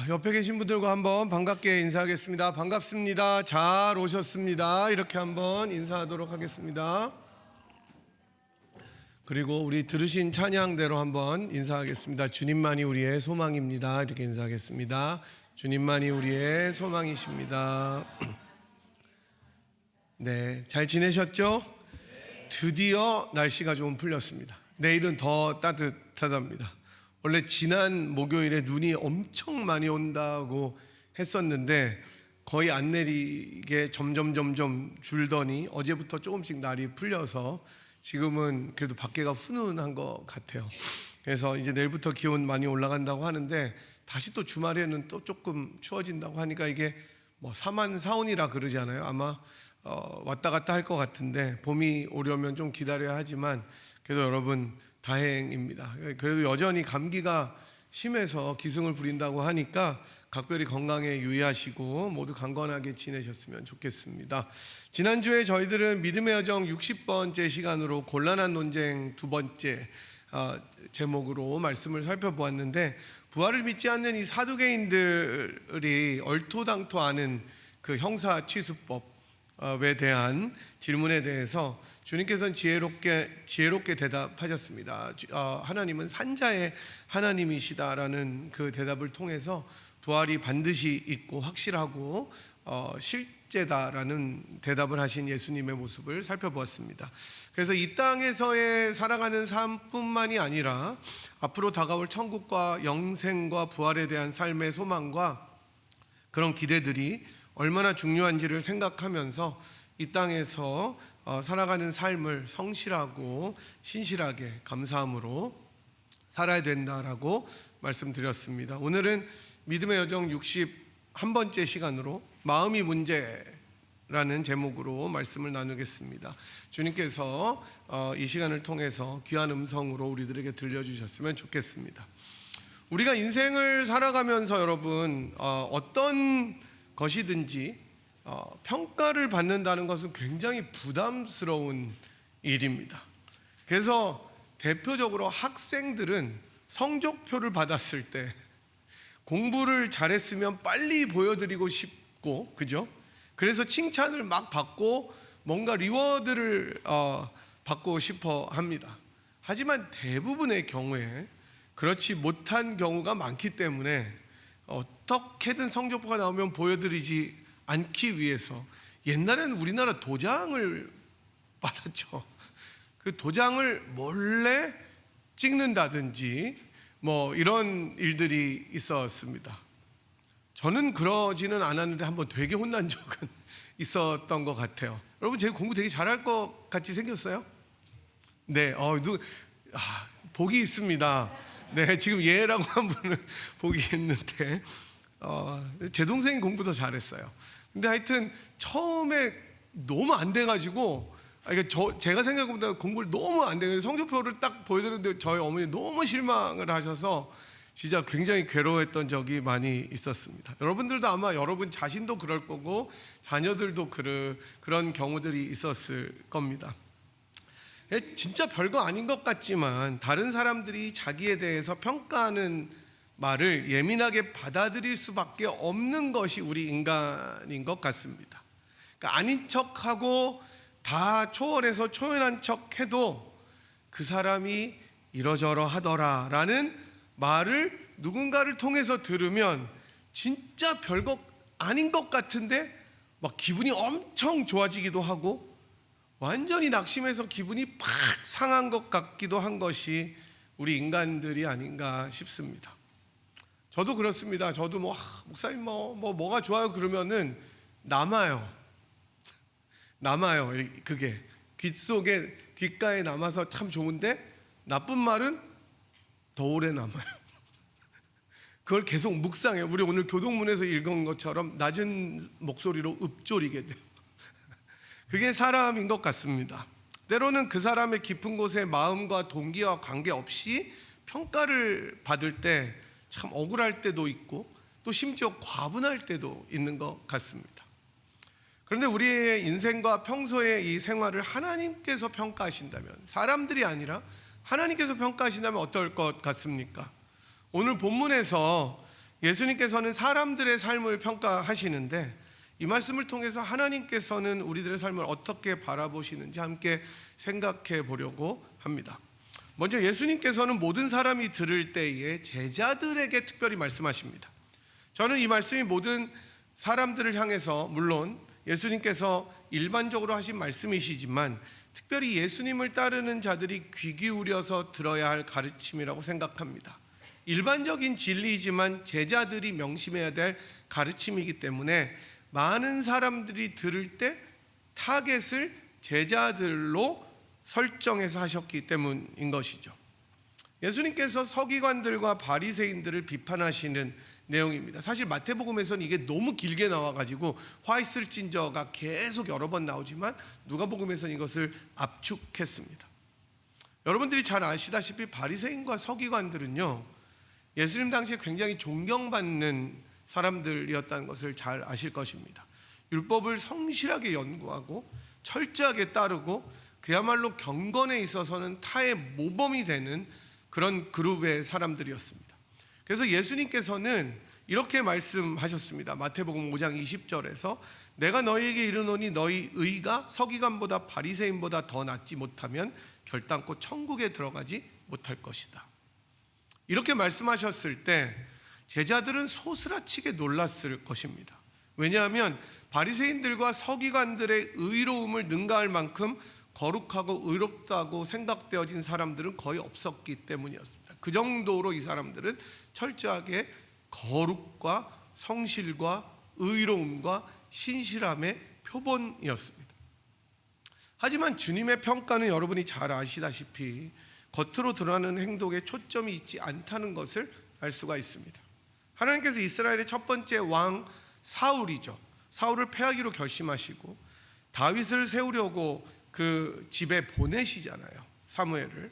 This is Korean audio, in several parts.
옆에 계신 분들과 한번 반갑게 인사하겠습니다. 반갑습니다. 잘 오셨습니다. 이렇게 한번 인사하도록 하겠습니다. 그리고 우리 들으신 찬양대로 한번 인사하겠습니다. 주님만이 우리의 소망입니다. 이렇게 인사하겠습니다. 주님만이 우리의 소망이십니다. 네, 잘 지내셨죠? 드디어 날씨가 좀 풀렸습니다. 내일은 더 따뜻하답니다. 원래 지난 목요일에 눈이 엄청 많이 온다고 했었는데 거의 안 내리게 점점 줄더니 어제부터 조금씩 날이 풀려서 지금은 그래도 밖에가 훈훈한 것 같아요. 그래서 이제 내일부터 기온 많이 올라간다고 하는데 다시 또 주말에는 또 조금 추워진다고 하니까 이게 뭐 사만사온이라 그러잖아요. 아마 왔다 갔다 할 것 같은데 봄이 오려면 좀 기다려야 하지만 그래도 여러분 다행입니다. 그래도 여전히 감기가 심해서 기승을 부린다고 하니까 각별히 건강에 유의하시고 모두 강건하게 지내셨으면 좋겠습니다. 지난주에 저희들은 믿음의 여정 60번째 시간으로 곤란한 논쟁 두 번째 제목으로 말씀을 살펴보았는데 부활을 믿지 않는 이 사두개인들이 얼토당토하는 그 형사취수법에 대한 질문에 대해서 주님께서는 지혜롭게 대답하셨습니다. 하나님은 산자의 하나님이시다라는 그 대답을 통해서 부활이 반드시 있고 확실하고 실제다라는 대답을 하신 예수님의 모습을 살펴보았습니다. 그래서 이 땅에서의 살아가는 삶뿐만이 아니라 앞으로 다가올 천국과 영생과 부활에 대한 삶의 소망과 그런 기대들이 얼마나 중요한지를 생각하면서 이 땅에서 살아가는 삶을 성실하고 신실하게 감사함으로 살아야 된다라고 말씀드렸습니다. 오늘은 믿음의 여정 61번째 시간으로 마음이 문제라는 제목으로 말씀을 나누겠습니다. 주님께서 이 시간을 통해서 귀한 음성으로 우리들에게 들려주셨으면 좋겠습니다. 우리가 인생을 살아가면서 여러분 어떤 것이든지 평가를 받는다는 것은 굉장히 부담스러운 일입니다. 그래서 대표적으로 학생들은 성적표를 받았을 때 공부를 잘했으면 빨리 보여드리고 싶고, 그죠? 그래서 칭찬을 막 받고 뭔가 리워드를 받고 싶어 합니다. 하지만 대부분의 경우에 그렇지 못한 경우가 많기 때문에 어떻게든 성적표가 나오면 보여드리지 않기 위해서 옛날에는 우리나라 도장을 받았죠. 그 도장을 몰래 찍는다든지 뭐 이런 일들이 있었습니다. 저는 그러지는 않았는데 한번 되게 혼난 적은 있었던 것 같아요. 여러분 제 공부 되게 잘할 것 같이 생겼어요? 네, 복이 있습니다. 네, 지금 예라고 한 분을 복이 있는데 제 동생이 공부 더 잘했어요. 근데 하여튼 처음에 너무 안 돼가지고 제가 생각보다 공부를 너무 안 돼서 성적표를 딱 보여드렸는데 저희 어머니 너무 실망을 하셔서 진짜 굉장히 괴로워했던 적이 많이 있었습니다. 여러분들도 아마 여러분 자신도 그럴 거고 자녀들도 그런 경우들이 있었을 겁니다. 진짜 별거 아닌 것 같지만 다른 사람들이 자기에 대해서 평가하는 말을 예민하게 받아들일 수밖에 없는 것이 우리 인간인 것 같습니다. 그러니까 아닌 척하고 다 초월해서 초연한 척해도 그 사람이 이러저러 하더라 라는 말을 누군가를 통해서 들으면 진짜 별거 아닌 것 같은데 막 기분이 엄청 좋아지기도 하고 완전히 낙심해서 기분이 팍 상한 것 같기도 한 것이 우리 인간들이 아닌가 싶습니다. 저도 그렇습니다. 저도 목사님 뭐가 좋아요 그러면은 남아요. 그게 귓속에 귓가에 남아서 참 좋은데 나쁜 말은 더 오래 남아요. 그걸 계속 묵상해요. 우리 오늘 교동문에서 읽은 것처럼 낮은 목소리로 읊조리게 돼요. 그게 사람인 것 같습니다. 때로는 그 사람의 깊은 곳에 마음과 동기와 관계없이 평가를 받을 때 참 억울할 때도 있고 또 심지어 과분할 때도 있는 것 같습니다. 그런데 우리의 인생과 평소의 이 생활을 하나님께서 평가하신다면, 사람들이 아니라 하나님께서 평가하신다면 어떨 것 같습니까? 오늘 본문에서 예수님께서는 사람들의 삶을 평가하시는데 이 말씀을 통해서 하나님께서는 우리들의 삶을 어떻게 바라보시는지 함께 생각해 보려고 합니다. 먼저 예수님께서는 모든 사람이 들을 때에 제자들에게 특별히 말씀하십니다. 저는 이 말씀이 모든 사람들을 향해서, 물론 예수님께서 일반적으로 하신 말씀이시지만 특별히 예수님을 따르는 자들이 귀 기울여서 들어야 할 가르침이라고 생각합니다. 일반적인 진리이지만 제자들이 명심해야 될 가르침이기 때문에 많은 사람들이 들을 때 타겟을 제자들로 설정해서 하셨기 때문인 것이죠. 예수님께서 서기관들과 바리새인들을 비판하시는 내용입니다. 사실 마태복음에서는 이게 너무 길게 나와가지고 화 있을진저가 계속 여러 번 나오지만 누가복음에서는 이것을 압축했습니다. 여러분들이 잘 아시다시피 바리새인과 서기관들은요, 예수님 당시에 굉장히 존경받는 사람들이었다는 것을 잘 아실 것입니다. 율법을 성실하게 연구하고 철저하게 따르고 그야말로 경건에 있어서는 타의 모범이 되는 그런 그룹의 사람들이었습니다. 그래서 예수님께서는 이렇게 말씀하셨습니다. 마태복음 5장 20절에서 내가 너희에게 이르노니 너희 의가 서기관보다 바리새인보다 더 낫지 못하면 결단코 천국에 들어가지 못할 것이다. 이렇게 말씀하셨을 때 제자들은 소스라치게 놀랐을 것입니다. 왜냐하면 바리새인들과 서기관들의 의로움을 능가할 만큼 거룩하고 의롭다고 생각되어진 사람들은 거의 없었기 때문이었습니다. 그 정도로 이 사람들은 철저하게 거룩과 성실과 의로움과 신실함의 표본이었습니다. 하지만 주님의 평가는 여러분이 잘 아시다시피 겉으로 드러나는 행동에 초점이 있지 않다는 것을 알 수가 있습니다. 하나님께서 이스라엘의 첫 번째 왕 사울이죠. 사울을 패하기로 결심하시고 다윗을 세우려고 그 집에 보내시잖아요, 사무엘을.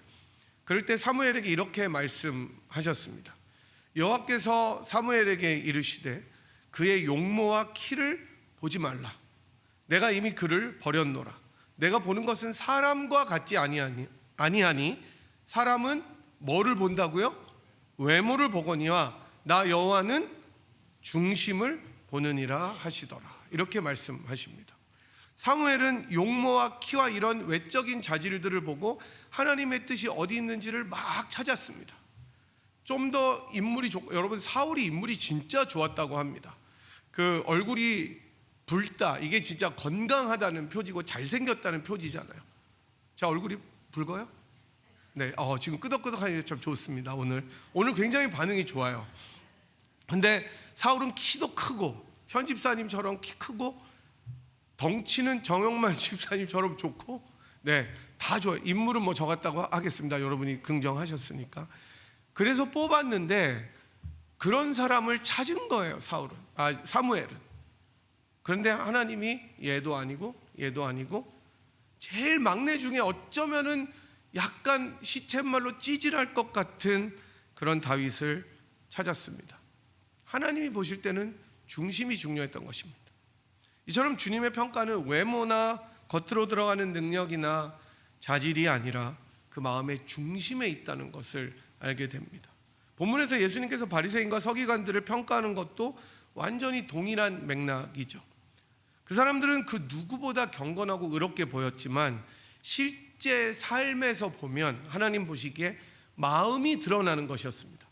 그럴 때 사무엘에게 이렇게 말씀하셨습니다. 여호와께서 사무엘에게 이르시되 그의 용모와 키를 보지 말라. 내가 이미 그를 버렸노라. 내가 보는 것은 사람과 같지 아니하니 사람은 뭐를 본다고요? 외모를 보거니와 나 여호와는 중심을 보느니라 하시더라. 이렇게 말씀하십니다. 사무엘은 용모와 키와 이런 외적인 자질들을 보고 하나님의 뜻이 어디 있는지를 막 찾았습니다. 좀 더 인물이 여러분, 사울이 인물이 진짜 좋았다고 합니다. 그 얼굴이 붉다, 이게 진짜 건강하다는 표지고 잘생겼다는 표지잖아요. 제 얼굴이 붉어요? 네, 지금 끄덕끄덕하니까 참 좋습니다. 오늘 굉장히 반응이 좋아요. 근데 사울은 키도 크고 현 집사님처럼 키 크고 덩치는 정영만 집사님처럼 좋고, 네, 다 좋아요. 인물은 뭐 저 같다고 하겠습니다. 여러분이 긍정하셨으니까. 그래서 뽑았는데 그런 사람을 찾은 거예요, 사무엘은. 그런데 하나님이 얘도 아니고 제일 막내 중에 어쩌면은 약간 시쳇말로 찌질할 것 같은 그런 다윗을 찾았습니다. 하나님이 보실 때는 중심이 중요했던 것입니다. 이처럼 주님의 평가는 외모나 겉으로 들어가는 능력이나 자질이 아니라 그 마음의 중심에 있다는 것을 알게 됩니다. 본문에서 예수님께서 바리새인과 서기관들을 평가하는 것도 완전히 동일한 맥락이죠. 그 사람들은 그 누구보다 경건하고 의롭게 보였지만 실제 삶에서 보면 하나님 보시기에 마음이 드러나는 것이었습니다.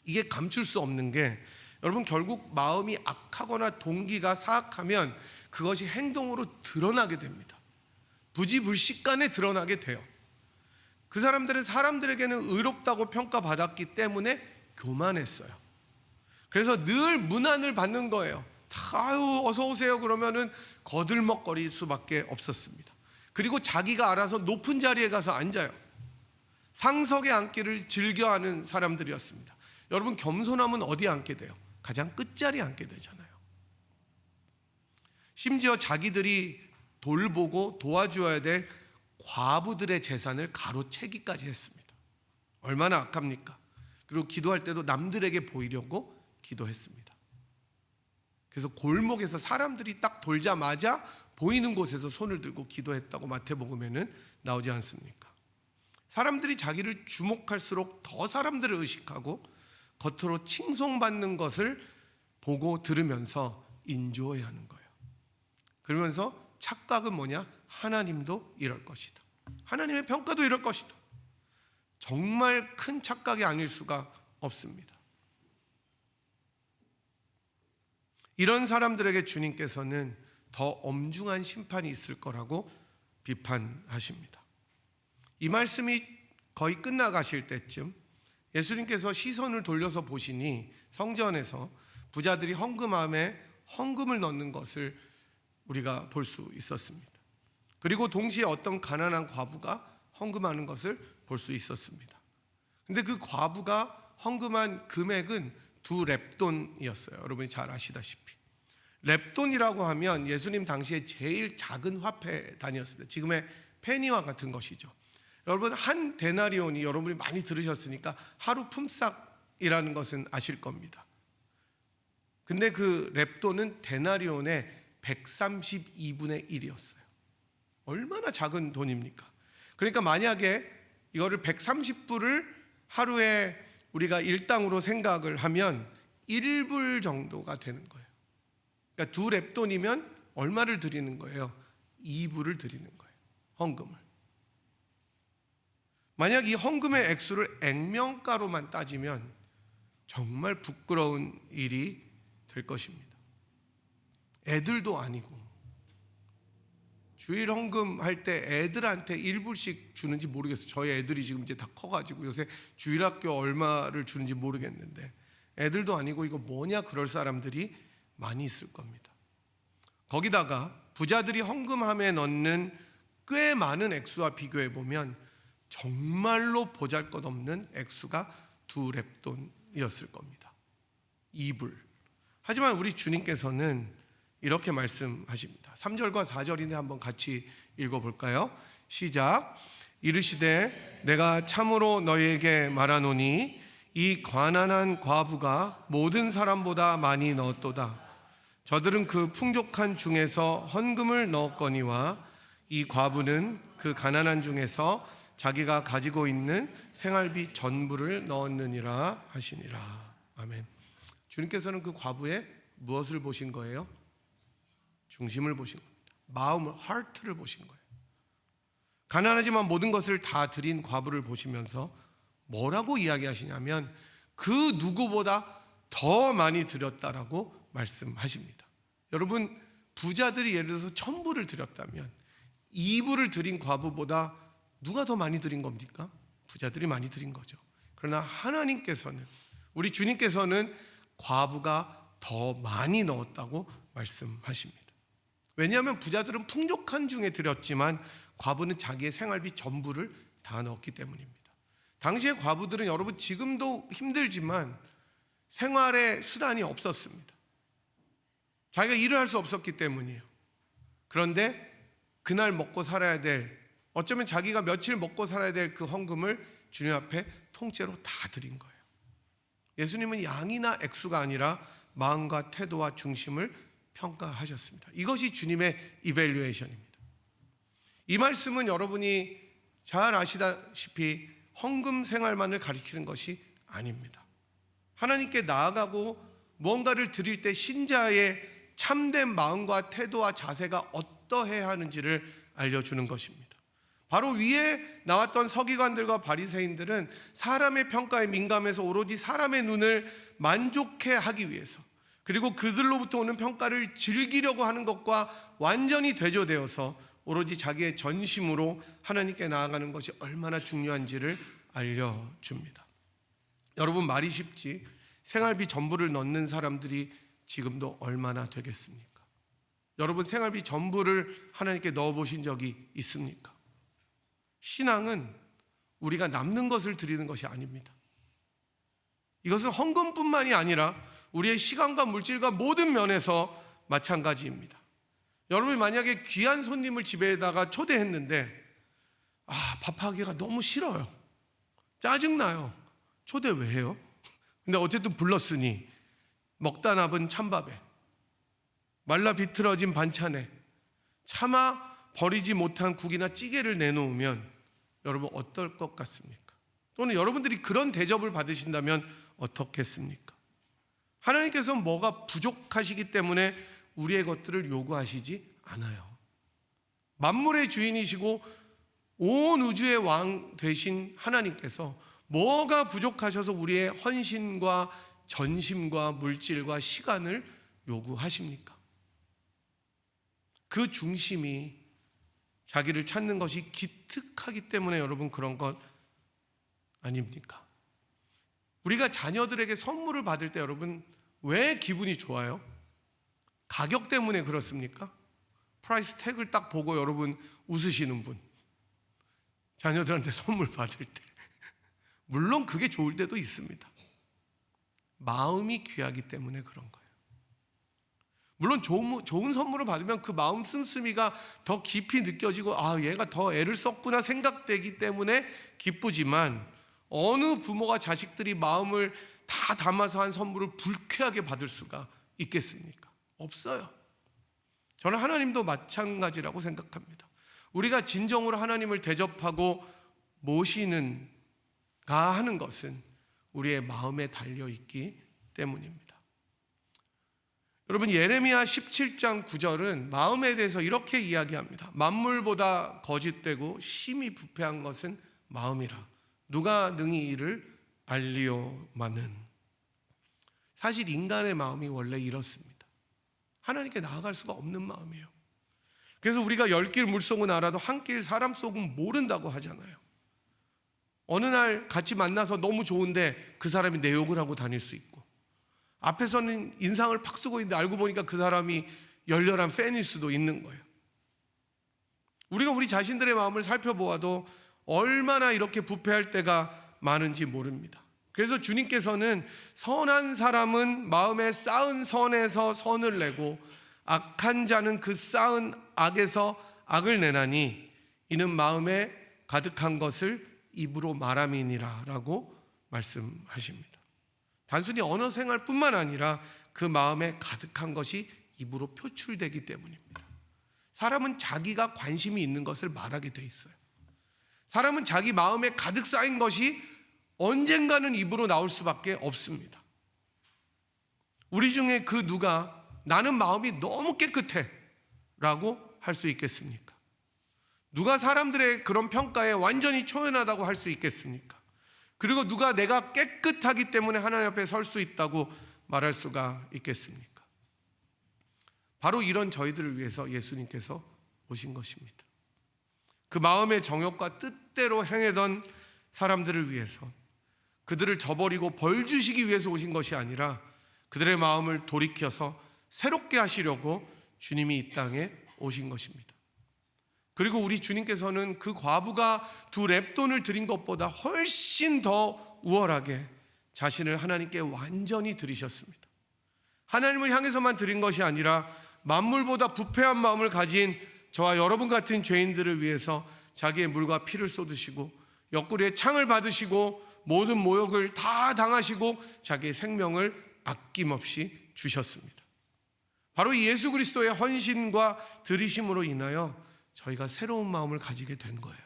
이게 감출 수 없는 게, 여러분, 결국 마음이 악하거나 동기가 사악하면 그것이 행동으로 드러나게 됩니다. 부지불식간에 드러나게 돼요. 그 사람들은 사람들에게는 의롭다고 평가받았기 때문에 교만했어요. 그래서 늘 문안을 받는 거예요. 아유 어서 오세요 그러면은 거들먹거릴 수밖에 없었습니다. 그리고 자기가 알아서 높은 자리에 가서 앉아요. 상석에 앉기를 즐겨하는 사람들이었습니다. 여러분, 겸손함은 어디에 앉게 돼요? 가장 끝자리에 앉게 되잖아요. 심지어 자기들이 돌보고 도와주어야 될 과부들의 재산을 가로채기까지 했습니다. 얼마나 악합니까? 그리고 기도할 때도 남들에게 보이려고 기도했습니다. 그래서 골목에서 사람들이 딱 돌자마자 보이는 곳에서 손을 들고 기도했다고 마태복음에는 나오지 않습니까? 사람들이 자기를 주목할수록 더 사람들을 의식하고 겉으로 칭송받는 것을 보고 들으면서 인조해야 하는 거예요. 그러면서 착각은 뭐냐? 하나님도 이럴 것이다. 하나님의 평가도 이럴 것이다. 정말 큰 착각이 아닐 수가 없습니다. 이런 사람들에게 주님께서는 더 엄중한 심판이 있을 거라고 비판하십니다. 이 말씀이 거의 끝나가실 때쯤 예수님께서 시선을 돌려서 보시니 성전에서 부자들이 헌금함에 헌금을 넣는 것을 우리가 볼 수 있었습니다. 그리고 동시에 어떤 가난한 과부가 헌금하는 것을 볼 수 있었습니다. 근데 그 과부가 헌금한 금액은 2렙돈이었어요. 여러분이 잘 아시다시피 렙돈이라고 하면 예수님 당시에 제일 작은 화폐 단위였습니다. 지금의 페니와 같은 것이죠. 여러분, 한 데나리온이, 여러분이 많이 들으셨으니까 하루 품삯이라는 것은 아실 겁니다. 근데 그 렙돈은 데나리온의 132분의 1이었어요. 얼마나 작은 돈입니까? 그러니까 만약에 이거를 130불을 하루에 우리가 일당으로 생각을 하면 1불 정도가 되는 거예요. 그러니까 2렙돈이면 얼마를 드리는 거예요? 2불을 드리는 거예요. 헌금을. 만약 이 헌금의 액수를 액면가로만 따지면 정말 부끄러운 일이 될 것입니다. 애들도 아니고 주일 헌금할 때 애들한테 1불씩 주는지 모르겠어요. 저희 애들이 지금 이제 다 커가지고 요새 주일학교 얼마를 주는지 모르겠는데 애들도 아니고 이거 뭐냐 그럴 사람들이 많이 있을 겁니다. 거기다가 부자들이 헌금함에 넣는 꽤 많은 액수와 비교해 보면 정말로 보잘것없는 액수가 2렙돈이었을 겁니다. 2불. 하지만 우리 주님께서는 이렇게 말씀하십니다. 3절과 4절인데 한번 같이 읽어볼까요? 시작. 이르시되 내가 참으로 너희에게 말하노니 이 가난한 과부가 모든 사람보다 많이 넣었도다. 저들은 그 풍족한 중에서 헌금을 넣었거니와 이 과부는 그 가난한 중에서 자기가 가지고 있는 생활비 전부를 넣었느니라 하시니라. 아멘. 주님께서는 그 과부의 무엇을 보신 거예요? 중심을 보신 겁니다. 마음을, 하트를 보신 거예요. 가난하지만 모든 것을 다 드린 과부를 보시면서 뭐라고 이야기하시냐면 그 누구보다 더 많이 드렸다라고 말씀하십니다. 여러분, 부자들이 예를 들어서 1000불을 드렸다면 2불을 드린 과부보다 누가 더 많이 드린 겁니까? 부자들이 많이 드린 거죠. 그러나 하나님께서는, 우리 주님께서는 과부가 더 많이 넣었다고 말씀하십니다. 왜냐하면 부자들은 풍족한 중에 드렸지만 과부는 자기의 생활비 전부를 다 넣었기 때문입니다. 당시의 과부들은 여러분 지금도 힘들지만 생활의 수단이 없었습니다. 자기가 일을 할 수 없었기 때문이에요. 그런데 그날 먹고 살아야 될, 어쩌면 자기가 며칠 먹고 살아야 될 그 헌금을 주님 앞에 통째로 다 드린 거예요. 예수님은 양이나 액수가 아니라 마음과 태도와 중심을 평가하셨습니다. 이것이 주님의 이밸류에이션입니다. 이 말씀은 여러분이 잘 아시다시피 헌금 생활만을 가리키는 것이 아닙니다. 하나님께 나아가고 무언가를 드릴 때 신자의 참된 마음과 태도와 자세가 어떠해야 하는지를 알려주는 것입니다. 바로 위에 나왔던 서기관들과 바리새인들은 사람의 평가에 민감해서 오로지 사람의 눈을 만족해 하기 위해서, 그리고 그들로부터 오는 평가를 즐기려고 하는 것과 완전히 대조되어서 오로지 자기의 전심으로 하나님께 나아가는 것이 얼마나 중요한지를 알려줍니다. 여러분, 말이 쉽지 생활비 전부를 넣는 사람들이 지금도 얼마나 되겠습니까? 여러분, 생활비 전부를 하나님께 넣어보신 적이 있습니까? 신앙은 우리가 남는 것을 드리는 것이 아닙니다. 이것은 헌금뿐만이 아니라 우리의 시간과 물질과 모든 면에서 마찬가지입니다. 여러분이 만약에 귀한 손님을 집에다가 초대했는데 밥하기가 너무 싫어요. 짜증나요. 초대 왜 해요? 근데 어쨌든 불렀으니 먹다 남은 찬밥에 말라 비틀어진 반찬에 차마 버리지 못한 국이나 찌개를 내놓으면 여러분 어떨 것 같습니까? 또는 여러분들이 그런 대접을 받으신다면 어떻겠습니까? 하나님께서 뭐가 부족하시기 때문에 우리의 것들을 요구하시지 않아요. 만물의 주인이시고 온 우주의 왕 되신 하나님께서 뭐가 부족하셔서 우리의 헌신과 전심과 물질과 시간을 요구하십니까? 그 중심이 자기를 찾는 것이 기특하기 때문에 여러분 그런 것 아닙니까? 우리가 자녀들에게 선물을 받을 때 여러분 왜 기분이 좋아요? 가격 때문에 그렇습니까? 프라이스 태그를 딱 보고 여러분 웃으시는 분, 자녀들한테 선물 받을 때 물론 그게 좋을 때도 있습니다. 마음이 귀하기 때문에 그런 거예요. 물론 좋은 선물을 받으면 그 마음 씀씀이가 더 깊이 느껴지고 얘가 더 애를 썼구나 생각되기 때문에 기쁘지만 어느 부모가 자식들이 마음을 다 담아서 한 선물을 불쾌하게 받을 수가 있겠습니까? 없어요. 저는 하나님도 마찬가지라고 생각합니다. 우리가 진정으로 하나님을 대접하고 모시는가 하는 것은 우리의 마음에 달려있기 때문입니다. 여러분 예레미야 17장 9절은 마음에 대해서 이렇게 이야기합니다. 만물보다 거짓되고 심히 부패한 것은 마음이라 누가 능히 이를 알리오마는. 사실 인간의 마음이 원래 이렇습니다. 하나님께 나아갈 수가 없는 마음이에요. 그래서 우리가 10길 물속은 알아도 한 길 사람 속은 모른다고 하잖아요. 어느 날 같이 만나서 너무 좋은데 그 사람이 내 욕을 하고 다닐 수 있고, 앞에서는 인상을 팍 쓰고 있는데 알고 보니까 그 사람이 열렬한 팬일 수도 있는 거예요. 우리가 우리 자신들의 마음을 살펴보아도 얼마나 이렇게 부패할 때가 많은지 모릅니다. 그래서 주님께서는 선한 사람은 마음에 쌓은 선에서 선을 내고 악한 자는 그 쌓은 악에서 악을 내나니 이는 마음에 가득한 것을 입으로 말함이니라 라고 말씀하십니다. 단순히 언어 생활뿐만 아니라 그 마음에 가득한 것이 입으로 표출되기 때문입니다. 사람은 자기가 관심이 있는 것을 말하게 돼 있어요. 사람은 자기 마음에 가득 쌓인 것이 언젠가는 입으로 나올 수밖에 없습니다. 우리 중에 그 누가 나는 마음이 너무 깨끗해 라고 할 수 있겠습니까? 누가 사람들의 그런 평가에 완전히 초연하다고 할 수 있겠습니까? 그리고 누가 내가 깨끗하기 때문에 하나님 앞에 설 수 있다고 말할 수가 있겠습니까? 바로 이런 저희들을 위해서 예수님께서 오신 것입니다. 그 마음의 정욕과 뜻대로 행하던 사람들을 위해서, 그들을 저버리고 벌 주시기 위해서 오신 것이 아니라 그들의 마음을 돌이켜서 새롭게 하시려고 주님이 이 땅에 오신 것입니다. 그리고 우리 주님께서는 그 과부가 2렙돈을 드린 것보다 훨씬 더 우월하게 자신을 하나님께 완전히 드리셨습니다. 하나님을 향해서만 드린 것이 아니라 만물보다 부패한 마음을 가진 저와 여러분 같은 죄인들을 위해서 자기의 물과 피를 쏟으시고 옆구리에 창을 받으시고 모든 모욕을 다 당하시고 자기의 생명을 아낌없이 주셨습니다. 바로 이 예수 그리스도의 헌신과 들이심으로 인하여 저희가 새로운 마음을 가지게 된 거예요.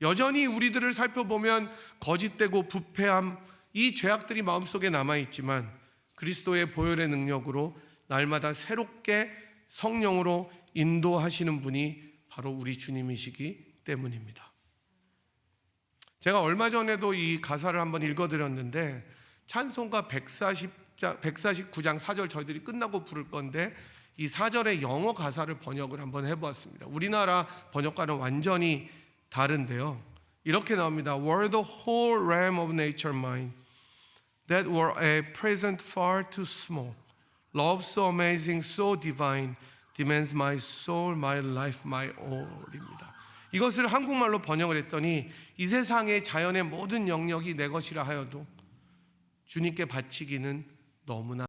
여전히 우리들을 살펴보면 거짓되고 부패함, 이 죄악들이 마음속에 남아있지만 그리스도의 보혈의 능력으로 날마다 새롭게 성령으로 인도하시는 분이 바로 우리 주님이시기 때문입니다. 제가 얼마 전에도 이 가사를 한번 읽어드렸는데 찬송가 149장 4절 저희들이 끝나고 부를 건데 이 4절의 영어 가사를 번역을 한번 해보았습니다. 우리나라 번역과는 완전히 다른데요. 이렇게 나옵니다. Were the whole realm of nature mine, that were a present far too small, love so amazing, so divine, demands my soul, my life, my all입니다. 이것을 한국말로 번역을 했더니 이 세상의 자연의 모든 영역이 내 것이라 하여도 주님께 바치기는 너무나